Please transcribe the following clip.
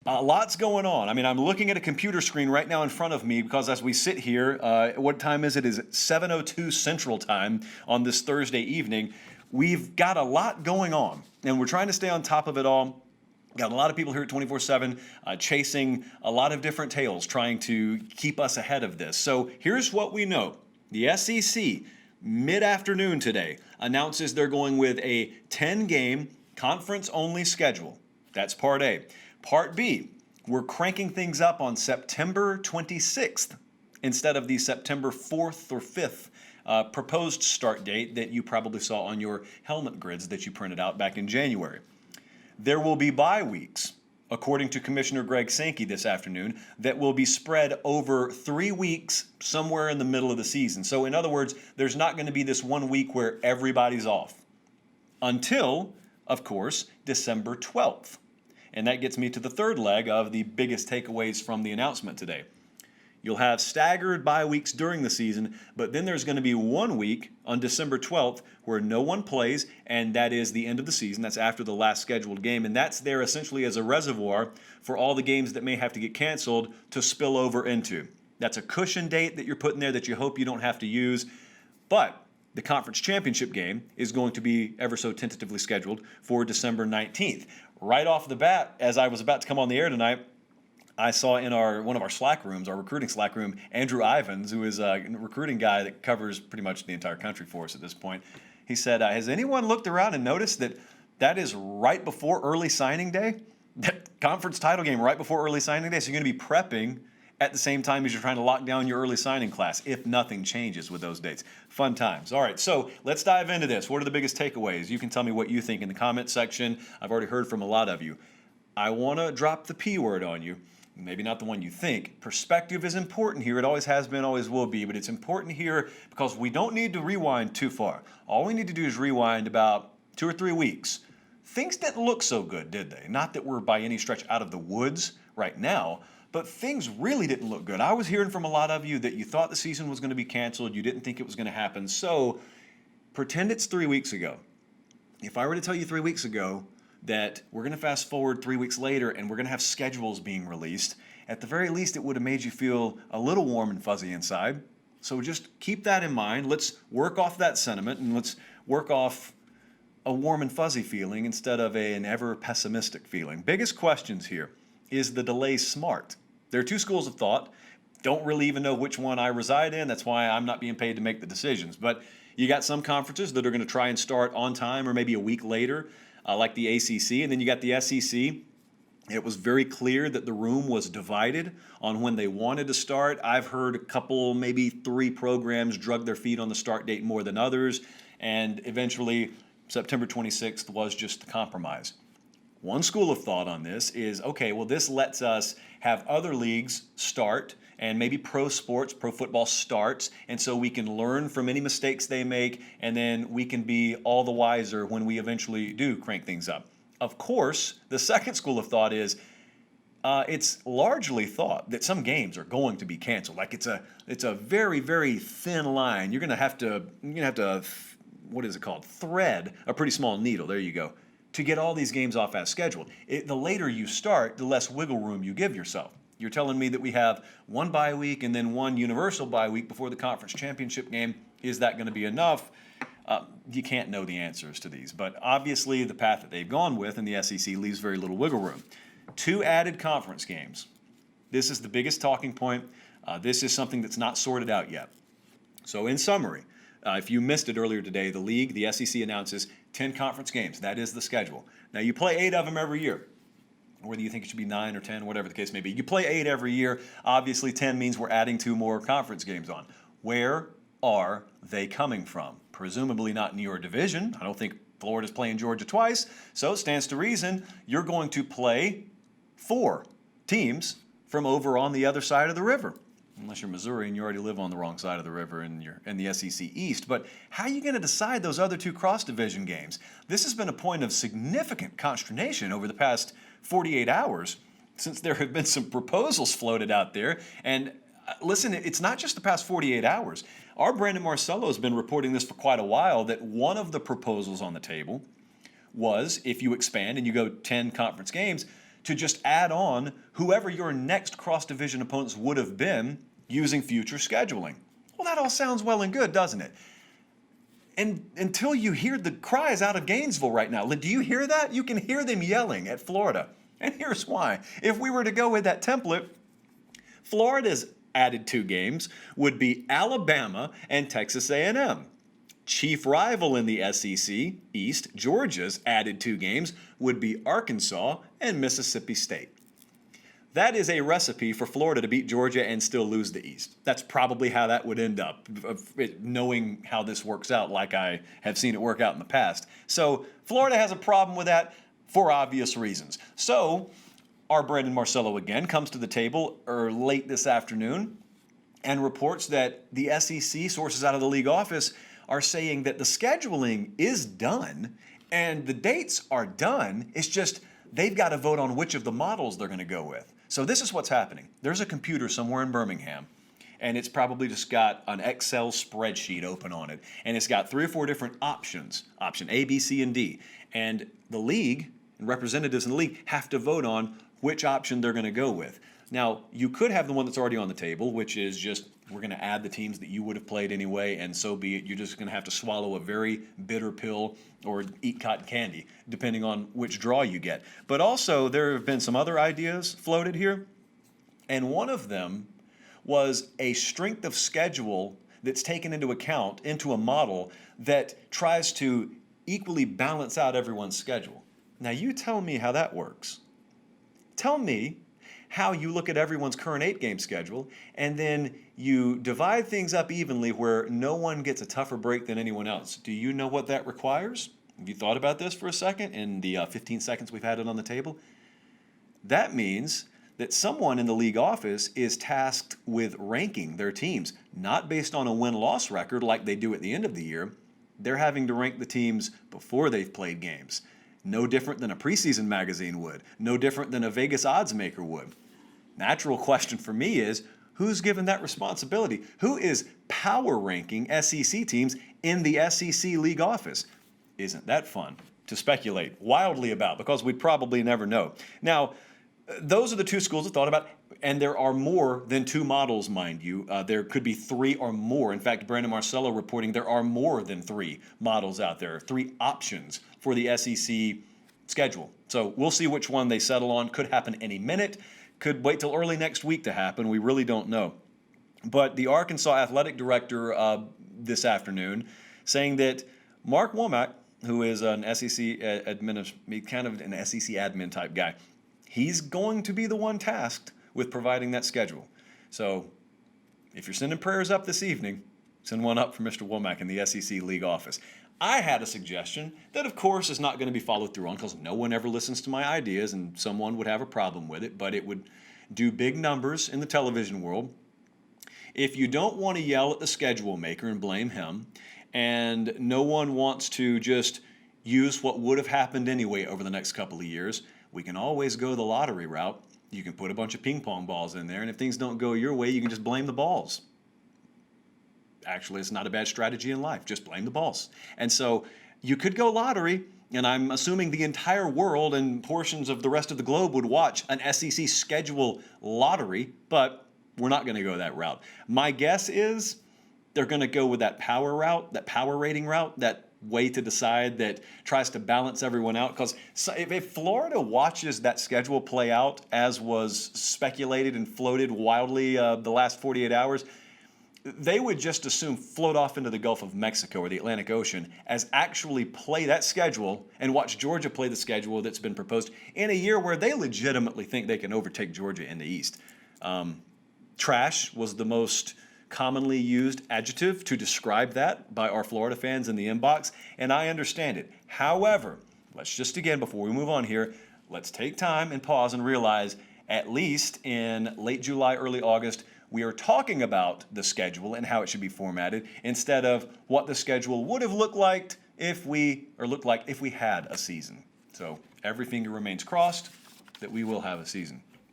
A lot's going on. I mean, I'm looking at a computer screen right now in front of me because as we sit here, what time is it? Is it 7:02 Central Time on this Thursday evening? We've got a lot going on, and we're trying to stay on top of it all. Got a lot of people here at 24/7 chasing a lot of different tails, trying to keep us ahead of this. So here's what we know. The SEC, mid-afternoon today, announces they're going with a 10-game conference-only schedule. That's Part A. Part B, we're cranking things up on September 26th instead of the September 4th or 5th proposed start date that you probably saw on your helmet grids that you printed out back in January. There will be bye weeks, according to Commissioner Greg Sankey this afternoon, that will be spread over 3 weeks somewhere in the middle of the season. So in other words, there's not going to be this 1 week where everybody's off until, of course, December 12th. And that gets me to the third leg of the biggest takeaways from the announcement today. You'll have staggered bye weeks during the season, but then there's going to be 1 week on December 12th where no one plays, and that is the end of the season. That's after the last scheduled game, and that's there essentially as a reservoir for all the games that may have to get canceled to spill over into. That's a cushion date that you're putting there that you hope you don't have to use, but the conference championship game is going to be ever so tentatively scheduled for December 19th. Right off the bat, as I was about to come on the air tonight, I saw in one of our Slack rooms, our recruiting Slack room, Andrew Ivins, who is a recruiting guy that covers pretty much the entire country for us at this point. He said, has anyone looked around and noticed that that is right before early signing day? That conference title game right before early signing day? So you're going to be prepping at the same time as you're trying to lock down your early signing class, if nothing changes with those dates. Fun times. All right, so let's dive into this. What are the biggest takeaways? You can tell me what you think in the comment section. I've already heard from a lot of you. I want to drop the P word on you. Maybe not the one you think. Perspective is important here. It always has been, always will be, but it's important here because we don't need to rewind too far. All we need to do is rewind about 2 or 3 weeks. Things didn't look so good, did they? Not that we're by any stretch out of the woods right now, but things really didn't look good. I was hearing from a lot of you that you thought the season was going to be canceled. You didn't think it was going to happen. So pretend it's 3 weeks ago. If I were to tell you 3 weeks ago that we're going to fast forward 3 weeks later and we're going to have schedules being released, at the very least it would have made you feel a little warm and fuzzy inside. So just keep that in mind. Let's work off that sentiment and let's work off a warm and fuzzy feeling instead of an ever pessimistic feeling. Biggest questions here. Is the delay smart? There are two schools of thought. Don't really even know which one I reside in. That's why I'm not being paid to make the decisions. But you got some conferences that are going to try and start on time or maybe a week later, like the ACC. And then you got the SEC. It was very clear that the room was divided on when they wanted to start. I've heard a couple, maybe 3 programs drug their feet on the start date more than others. And eventually, September 26th was just the compromise. One school of thought on this is, okay, well, this lets us have other leagues start and maybe pro sports, pro football starts, and so we can learn from any mistakes they make, and then we can be all the wiser when we eventually do crank things up. Of course, the second school of thought is it's largely thought that some games are going to be canceled. Like it's a very, very thin line. You're going to have to what is it called? Thread a pretty small needle. There you go. To get all these games off as scheduled. The later you start, the less wiggle room you give yourself. You're telling me that we have one bye week and then one universal bye week before the conference championship game. Is that going to be enough? You can't know the answers to these, but obviously the path that they've gone with in the SEC leaves very little wiggle room. 2 added conference games. This is the biggest talking point. This is something that's not sorted out yet. So in summary, if you missed it earlier today, the league, the SEC announces 10 conference games. That is the schedule. Now, you play 8 of them every year. Whether you think it should be 9 or 10, whatever the case may be. You play 8 every year. Obviously, 10 means we're adding 2 more conference games on. Where are they coming from? Presumably not in your division. I don't think Florida's playing Georgia twice. So it stands to reason you're going to play 4 teams from over on the other side of the river. Unless you're Missouri and you already live on the wrong side of the river and you're in the SEC East. But how are you going to decide those other 2 cross-division games? This has been a point of significant consternation over the past 48 hours since there have been some proposals floated out there. And listen, it's not just the past 48 hours. Our Brandon Marcello has been reporting this for quite a while, that one of the proposals on the table was, if you expand and you go 10 conference games, to just add on whoever your next cross-division opponents would have been using future scheduling. Well, that all sounds well and good, doesn't it? And until you hear the cries out of Gainesville right now, do you hear that? You can hear them yelling at Florida. And here's why. If we were to go with that template, Florida's added 2 games would be Alabama and Texas A&M. Chief rival in the SEC East, Georgia's added 2 games would be Arkansas and Mississippi State. That is a recipe for Florida to beat Georgia and still lose the East. That's probably how that would end up, knowing how this works out like I have seen it work out in the past. So Florida has a problem with that for obvious reasons. So our Brandon Marcello again comes to the table late this afternoon and reports that the SEC, sources out of the league office, are saying that the scheduling is done and the dates are done. It's just they've got to vote on which of the models they're going to go with. So this is what's happening. There's a computer somewhere in Birmingham, and it's probably just got an Excel spreadsheet open on it, and it's got 3 or 4 different options, option A, B, C, and D. And the league and representatives in the league have to vote on which option they're going to go with. Now, you could have the one that's already on the table, which is just we're going to add the teams that you would have played anyway, and so be it. You're just going to have to swallow a very bitter pill or eat cotton candy, depending on which draw you get. But also, there have been some other ideas floated here, and one of them was a strength of schedule that's taken into account into a model that tries to equally balance out everyone's schedule. Now, you tell me how that works. Tell me how you look at everyone's current 8-game schedule, and then you divide things up evenly where no one gets a tougher break than anyone else. Do you know what that requires? Have you thought about this for a second in the 15 seconds we've had it on the table? That means that someone in the league office is tasked with ranking their teams, not based on a win-loss record like they do at the end of the year. They're having to rank the teams before they've played games. No different than a preseason magazine would. No different than a Vegas odds maker would. Natural question for me is, who's given that responsibility? Who is power ranking SEC teams in the SEC league office? Isn't that fun to speculate wildly about, because we'd probably never know. Now, those are the 2 schools of thought about, and there are more than 2 models, mind you. There could be 3 or more. In fact, Brandon Marcello reporting there are more than 3 models out there, 3 options for the SEC schedule. So we'll see which one they settle on. Could happen any minute. Could wait till early next week to happen. We really don't know. But the Arkansas athletic director this afternoon saying that Mark Womack, who is an SEC kind of an SEC admin type guy, he's going to be the one tasked with providing that schedule. So if you're sending prayers up this evening, send one up for Mr. Womack in the SEC league office. I had a suggestion that, of course, is not going to be followed through on because no one ever listens to my ideas and someone would have a problem with it, but it would do big numbers in the television world. If you don't want to yell at the schedule maker and blame him, and no one wants to just use what would have happened anyway over the next couple of years, we can always go the lottery route. You can put a bunch of ping pong balls in there, and if things don't go your way, you can just blame the balls. Actually, it's not a bad strategy in life. Just blame the balls. And so you could go lottery, and I'm assuming the entire world and portions of the rest of the globe would watch an SEC schedule lottery, but we're not going to go that route. My guess is they're going to go with that power route, that power rating route, that way to decide that tries to balance everyone out. Because if Florida watches that schedule play out as was speculated and floated wildly the last 48 hours, they would just assume float off into the Gulf of Mexico or the Atlantic Ocean as actually play that schedule and watch Georgia play the schedule that's been proposed in a year where they legitimately think they can overtake Georgia in the East. Trash was the most commonly used adjective to describe that by our Florida fans in the inbox, and I understand it. However, let's just again, before we move on here, let's take time and pause and realize at least in late July, early August, we are talking about the schedule and how it should be formatted instead of what the schedule would have looked like if we had a season. So every finger remains crossed that we will have a season.